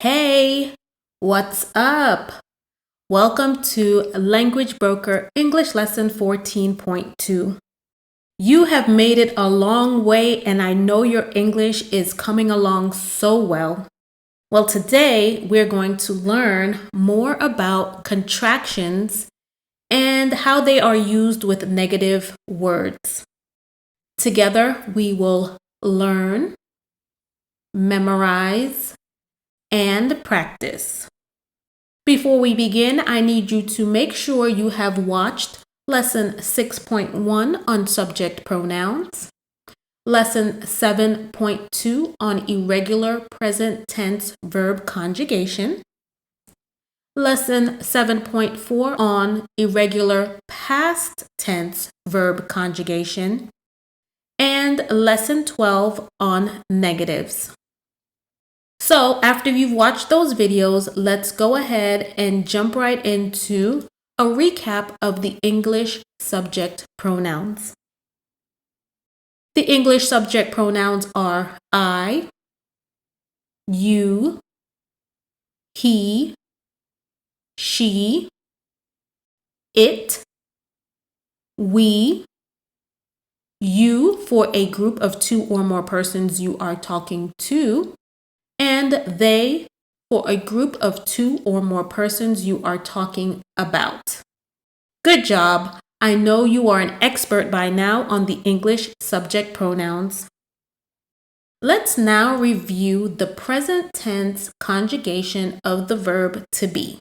Hey, what's up? Welcome to Language Broker English Lesson 14.2. You have made it a long way, and I know your English is coming along so well. Well, today we're going to learn more about contractions and how they are used with negative words. Together, we will learn, memorize, and practice. Before we begin, I need you to make sure you have watched Lesson 6.1 on subject pronouns, Lesson 7.2 on irregular present tense verb conjugation, Lesson 7.4 on irregular past tense verb conjugation, and Lesson 12 on negatives. So after you've watched those videos, let's go ahead and jump right into a recap of the English subject pronouns. The English subject pronouns are I, you, he, she, it, we, you for a group of two or more persons you are talking to, and they for a group of two or more persons you are talking about. Good job! I know you are an expert by now on the English subject pronouns. Let's now review the present tense conjugation of the verb to be.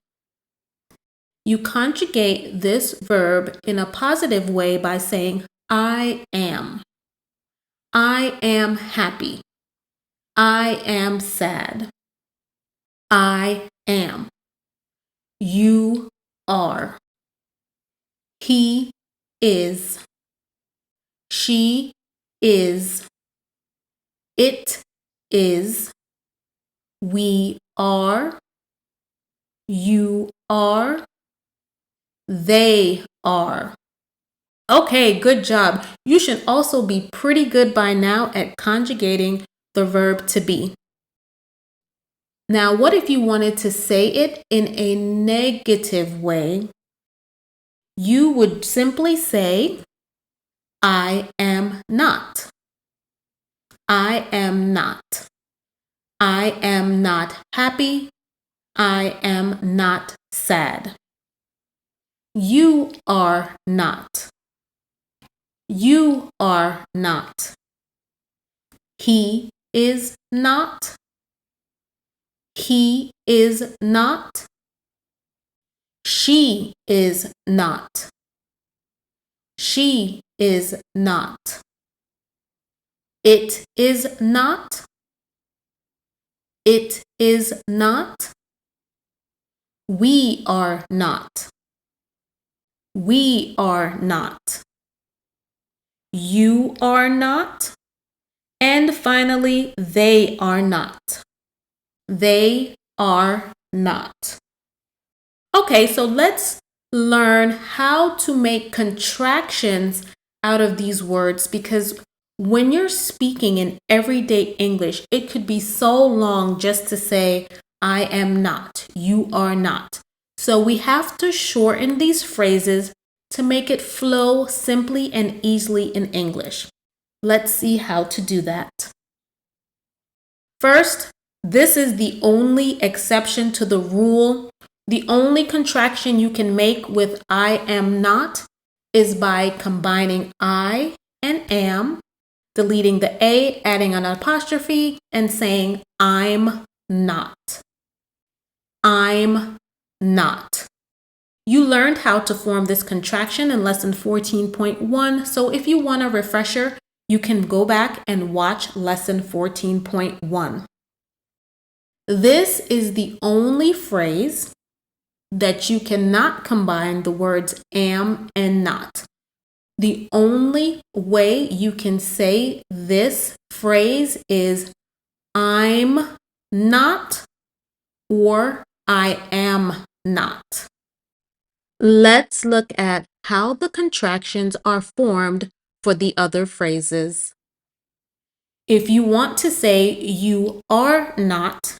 You conjugate this verb in a positive way by saying, I am. I am happy. I am sad. I am. You are. He is. She is. It is. We are. You are. They are. Okay, good job. You should also be pretty good by now at conjugating the verb to be. Now, what if you wanted to say it in a negative way? You would simply say, I am not. I am not. I am not happy. I am not sad. You are not. You are not. He is not. He is not. She is not. She is not. It is not. It is not. We are not. We are not. You are not. And finally, they are not. They are not. Okay, so let's learn how to make contractions out of these words, because when you're speaking in everyday English, it could be so long just to say, I am not, you are not. So we have to shorten these phrases to make it flow simply and easily in English. Let's see how to do that. First, this is the only exception to the rule. The only contraction you can make with I am not is by combining I and am, deleting the A, adding an apostrophe, and saying I'm not. I'm not. You learned how to form this contraction in lesson 14.1, so if you want a refresher, you can go back and watch lesson 14.1. This is the only phrase that you cannot combine the words am and not. The only way you can say this phrase is I'm not or I am not. Let's look at how the contractions are formed for the other phrases. If you want to say you are not,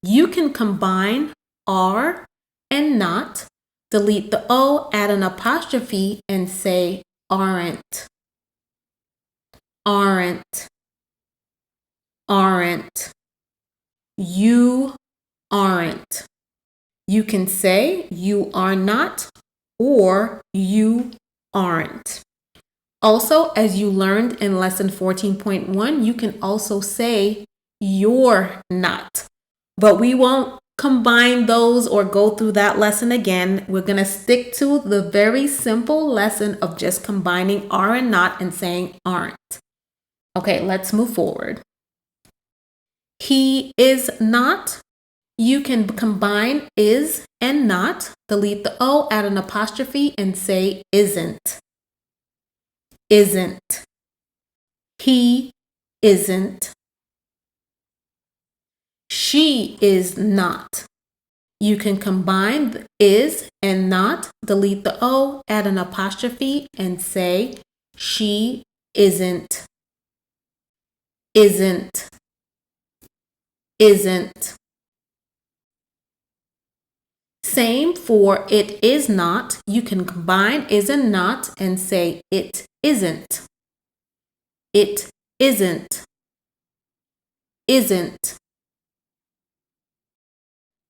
you can combine are and not, delete the O, add an apostrophe, and say aren't, aren't, aren't. You aren't. You can say you are not or you aren't. Also, as you learned in lesson 14.1, you can also say you're not. But we won't combine those or go through that lesson again. We're going to stick to the very simple lesson of just combining are and not and saying aren't. Okay, let's move forward. He is not. You can combine is and not, delete the O, add an apostrophe, and say isn't. Isn't. He isn't. She is not. You can combine the is and not, delete the O, add an apostrophe, and say she isn't. Isn't. Isn't. Same for it is not. You can combine is and not and say it isn't. It isn't. Isn't.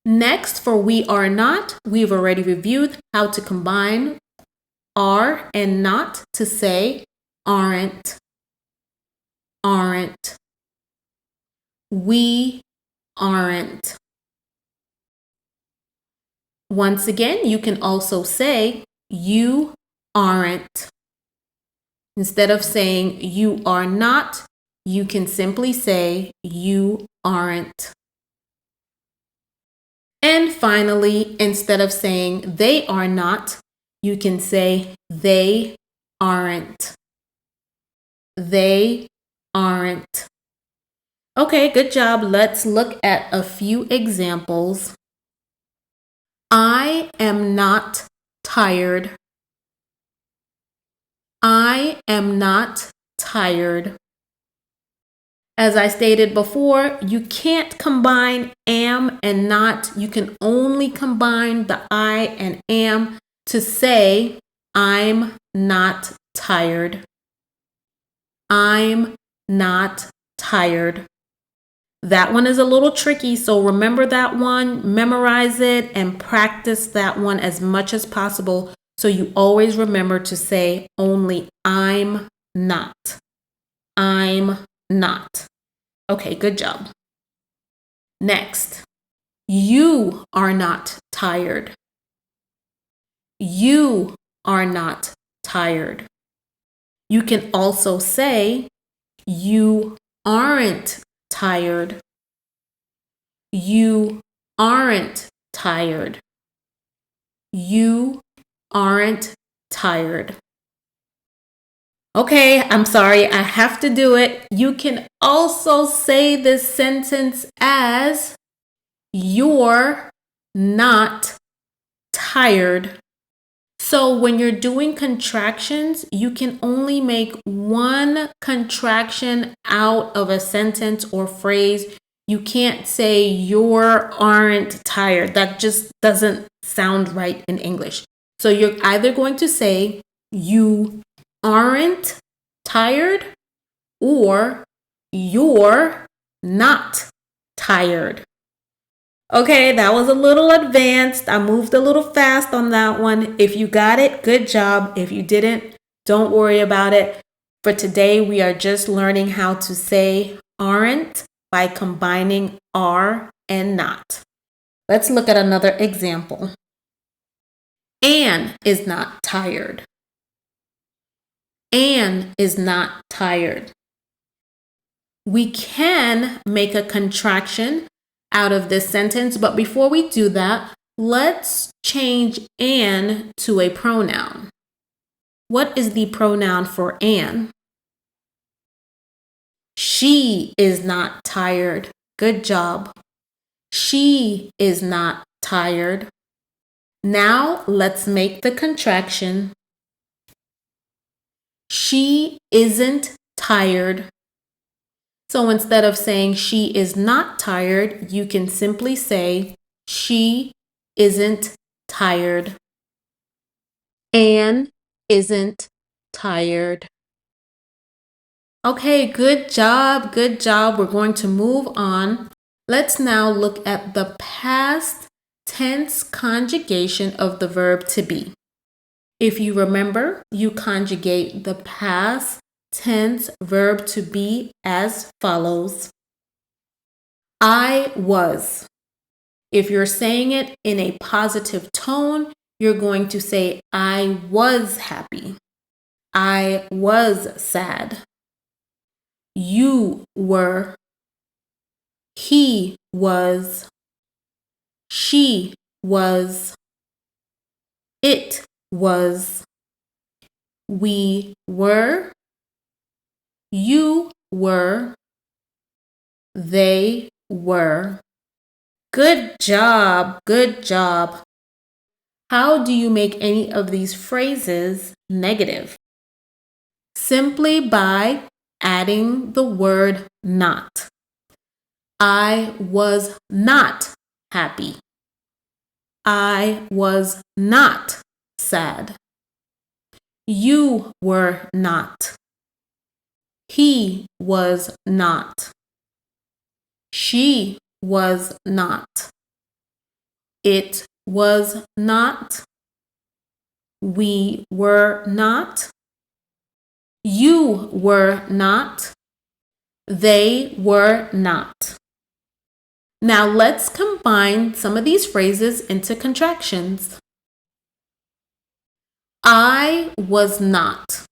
Next, for we are not, we've already reviewed how to combine are and not to say aren't. Aren't. We aren't. Once again, you can also say you aren't. Instead of saying you are not, you can simply say you aren't. And finally, instead of saying they are not, you can say they aren't. They aren't. Okay, good job. Let's look at a few examples. I am not tired. I am not tired. As I stated before, you can't combine am and not. You can only combine the I and am to say I'm not tired. I'm not tired. That one is a little tricky, so remember that one, memorize it, and practice that one as much as possible so you always remember to say only I'm not. I'm not. Okay, good job. Next, you are not tired. You are not tired. You can also say you aren't tired. You aren't tired. You aren't tired. Okay, I'm sorry, I have to do it. You can also say this sentence as you're not tired. So when you're doing contractions, you can only make one contraction out of a sentence or phrase. You can't say you aren't tired. That just doesn't sound right in English. So you're either going to say you aren't tired or you're not tired. Okay, that was a little advanced. I moved a little fast on that one. If you got it, good job. If you didn't, don't worry about it. For today, we are just learning how to say aren't by combining are and not. Let's look at another example. Anne is not tired. Anne is not tired. We can make a contraction out of this sentence, but before we do that, let's change Anne to a pronoun. What is the pronoun for Anne? She is not tired. Good job. She is not tired. Now let's make the contraction. She isn't tired. So instead of saying she is not tired, you can simply say she isn't tired. Anne isn't tired. Okay, good job, good job. We're going to move on. Let's now look at the past tense conjugation of the verb to be. If you remember, you conjugate the past tense verb to be as follows. I was. If you're saying it in a positive tone, you're going to say, I was happy. I was sad. You were. He was. She was. It was. We were. You were. They were. Good job. Good job. How do you make any of these phrases negative? Simply by adding the word not. I was not happy. I was not sad. You were not. He was not. She was not. It was not. We were not. You were not. They were not. Now let's combine some of these phrases into contractions. I was not.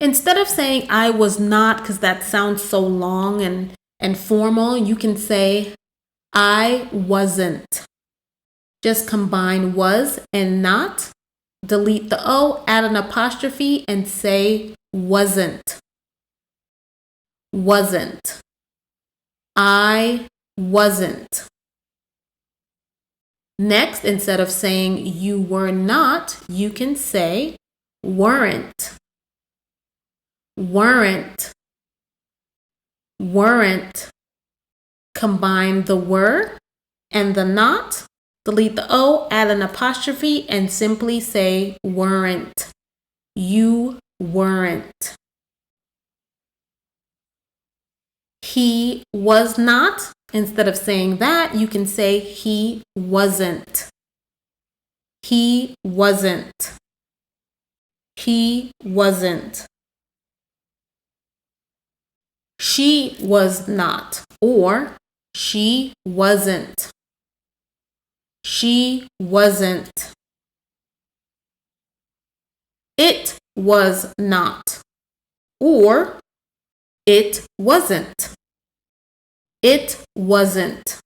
Instead of saying I was not, because that sounds so long and formal, you can say I wasn't. Just combine was and not, delete the O, add an apostrophe, and say wasn't. Wasn't. I wasn't. Next, instead of saying you were not, you can say weren't. Weren't. Weren't. Combine the were and the not, delete the O, add an apostrophe, and simply say weren't. You weren't. He was not. Instead of saying that, you can say he wasn't. He wasn't. He wasn't. She was not, or she wasn't. She wasn't. It was not, or it wasn't. It wasn't.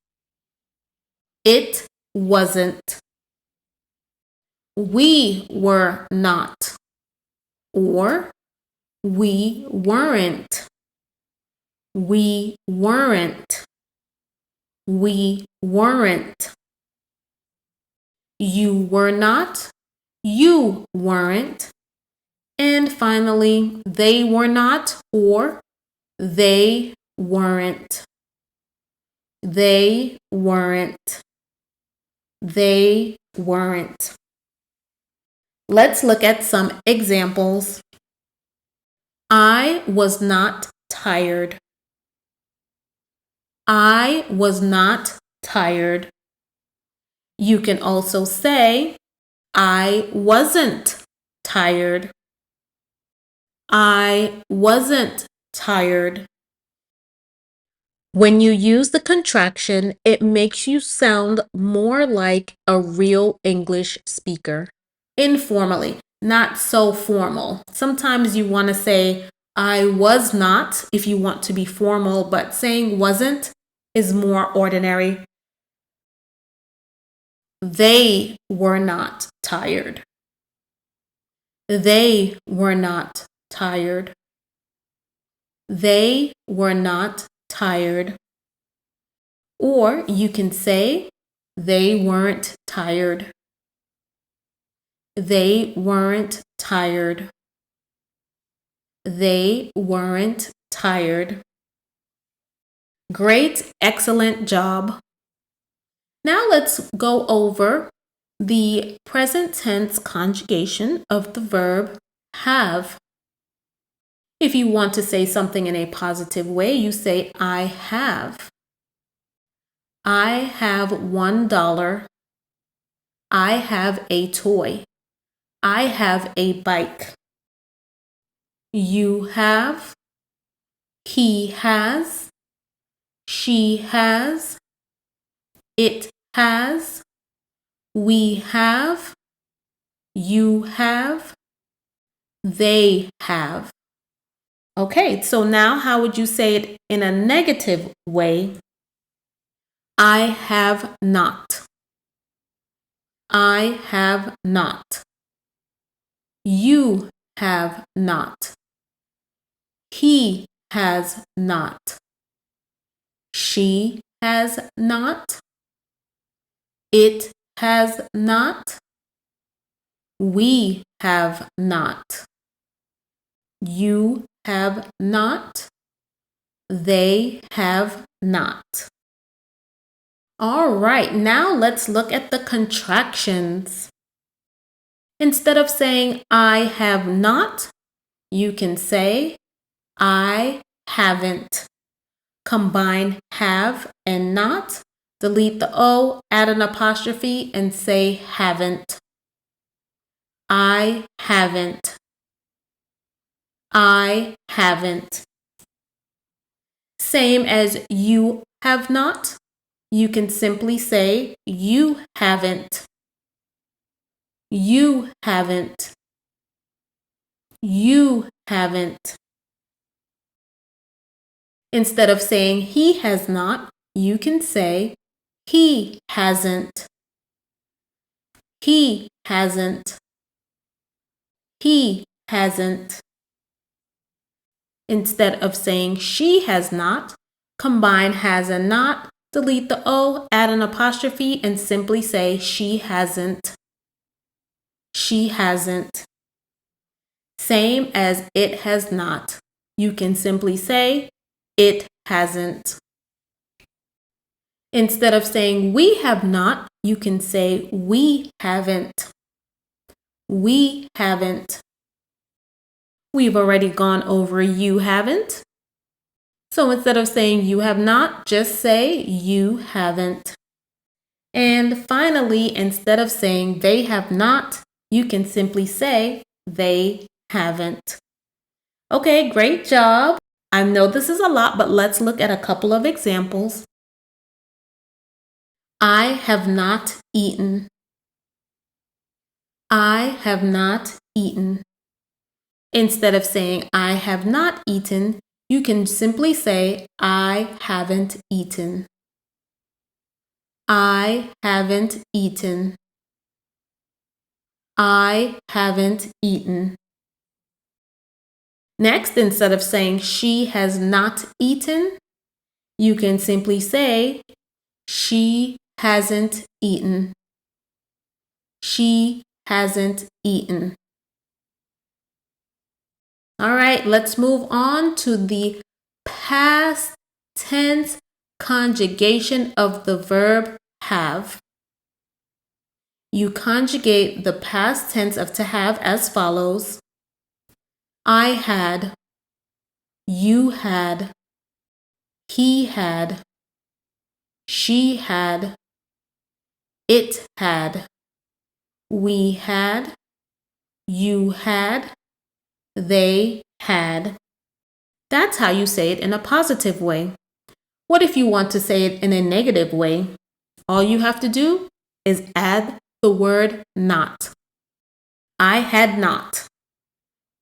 It wasn't. We were not, or we weren't. We weren't. We weren't. You were not. You weren't. And finally, they were not, or they weren't. They weren't. They weren't. Let's look at some examples. I was not tired. I was not tired. You can also say, I wasn't tired. I wasn't tired. When you use the contraction, it makes you sound more like a real English speaker. Informally, not so formal. Sometimes you want to say, I was not, if you want to be formal, but saying wasn't is more ordinary. They were not tired. They were not tired. They were not tired. Or you can say, they weren't tired. They weren't tired. They weren't tired. Great, excellent job. Now let's go over the present tense conjugation of the verb have. If you want to say something in a positive way, you say I have. I have $1. I have a toy. I have a bike. You have. He has. She has. It has. We have. You have. They have. Okay, so now how would you say it in a negative way? I have not. I have not. You have not. He has not. She has not. It has not. We have not. You have not. They have not. All right, now let's look at the contractions. Instead of saying I have not, you can say I haven't. Combine have and not. Delete the O, add an apostrophe, and say haven't. I haven't. I haven't. Same as you have not. You can simply say you haven't. You haven't. You haven't. Instead of saying he has not, you can say he hasn't. He hasn't. He hasn't. Instead of saying she has not, combine has and not, delete the O, add an apostrophe, and simply say she hasn't. She hasn't. Same as it has not. You can simply say it hasn't. Instead of saying we have not, you can say we haven't. We haven't. We've already gone over you haven't. So instead of saying you have not, just say you haven't. And finally, instead of saying they have not, you can simply say they haven't. Okay, great job. I know this is a lot, but let's look at a couple of examples. I have not eaten. I have not eaten. Instead of saying I have not eaten, you can simply say I haven't eaten. I haven't eaten. I haven't eaten. Next, instead of saying she has not eaten, you can simply say she hasn't eaten. She hasn't eaten. All right, let's move on to the past tense conjugation of the verb have. You conjugate the past tense of to have as follows. I had. You had. He had. She had. It had. We had. You had. They had. That's how you say it in a positive way. What if you want to say it in a negative way? All you have to do is add the word not. I had not.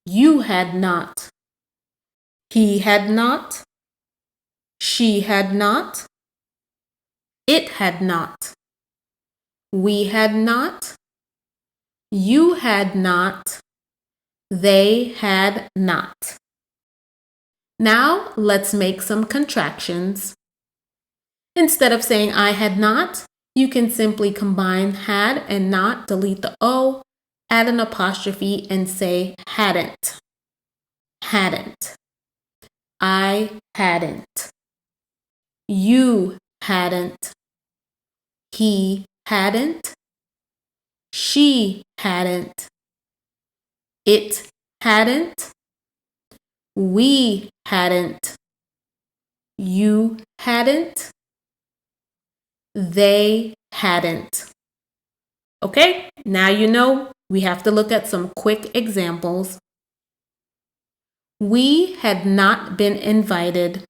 You had not. He had not. She had not. It had not. We had not. You had not. They had not. Now let's make some contractions. Instead of saying I had not, you can simply combine had and not, delete the O, add an apostrophe, and say hadn't. Hadn't. I hadn't. You hadn't. He hadn't. She hadn't. It hadn't. We hadn't. You hadn't. They hadn't. Okay, now you know we have to look at some quick examples. We had not been invited.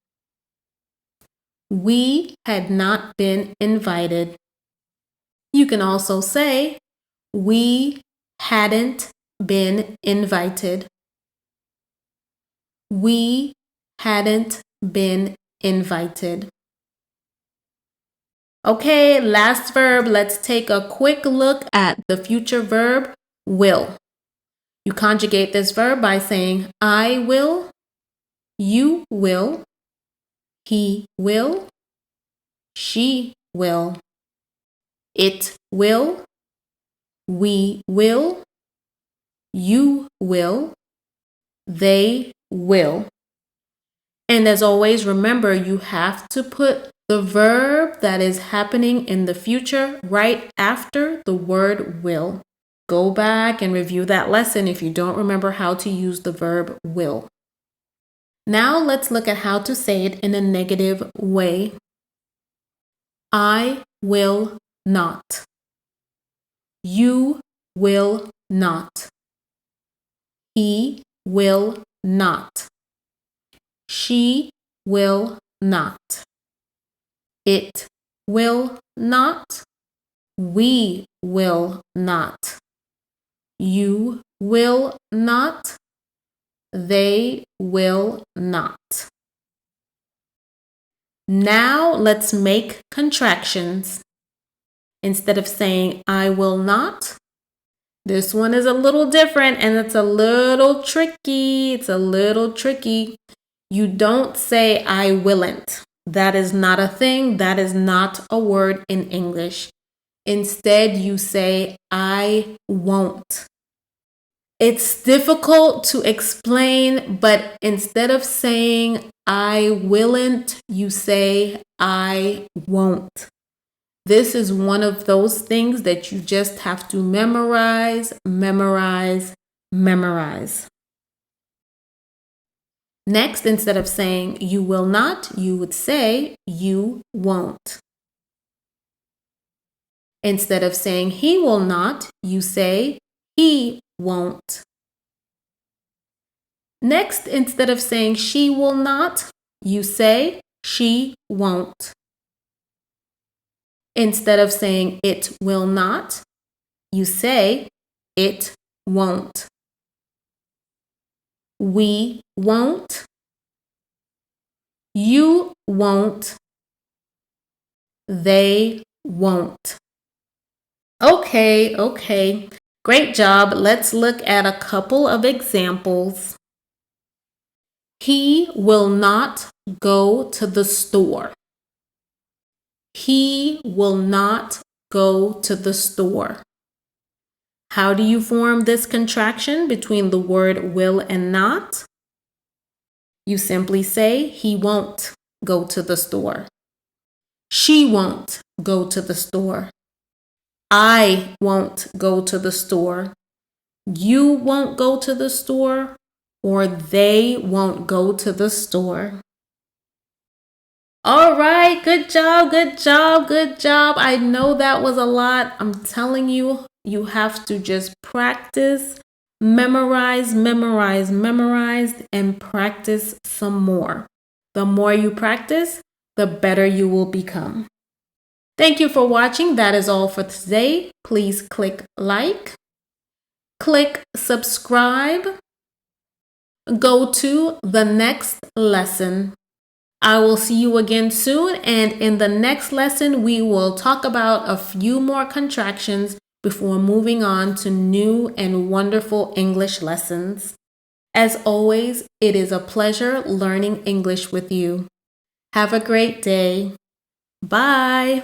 We had not been invited. You can also say, we hadn't been invited. We hadn't been invited. Okay, last verb. Let's take a quick look at the future verb, will. You conjugate this verb by saying, I will, you will, he will, she will, it will, we will, you will, they will. And as always, remember, you have to put the verb that is happening in the future right after the word will. Go back and review that lesson if you don't remember how to use the verb will. Now let's look at how to say it in a negative way. I will not. You will not. He will not. She will not. It will not. We will not. You will not. They will not. Now let's make contractions. Instead of saying I will not, this one is a little different and it's a little tricky. You don't say I willn't. That is not a thing. That is not a word in English. Instead, you say I won't. It's difficult to explain, but instead of saying I willn't, you say I won't. This is one of those things that you just have to memorize. Next, instead of saying you will not, you would say you won't. Instead of saying he will not, you say he won't. Next, instead of saying she will not, you say she won't. Instead of saying it will not, you say it won't. We won't. You won't. They won't. Okay. Great job. Let's look at a couple of examples. He will not go to the store. He will not go to the store. How do you form this contraction between the word will and not? You simply say he won't go to the store. She won't go to the store. I won't go to the store. You won't go to the store, or they won't go to the store. All right, good job. I know that was a lot. I'm telling you, you have to just practice, memorize, and practice some more. The more you practice, the better you will become. Thank you for watching. That is all for today. Please click like, click subscribe, go to the next lesson. I will see you again soon, and in the next lesson, we will talk about a few more contractions before moving on to new and wonderful English lessons. As always, it is a pleasure learning English with you. Have a great day. Bye.